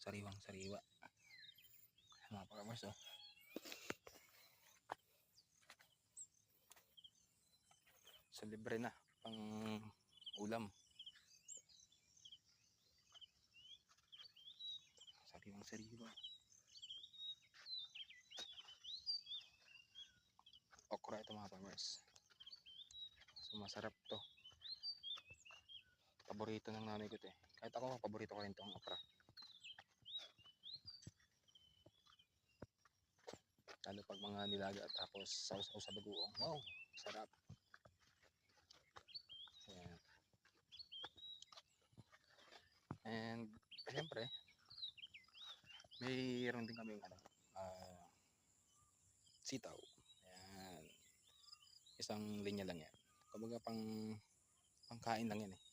Sariwang sariwa. Mga farmers, oh. So libre na pang ulam. Sariwang sariwa. Okra ito mga farmers. So masarap to. Paborito ng nanay ko ito eh. Kahit ako, paborito ko rin itong okra. Lalo pag mga nilaga tapos sausaw sa bagoong. Wow, sarap. Ayan. And siyempre, mayroon din kami sitaw. Ayan. Isang linya lang yan. Kumbaga pangkain lang yan eh.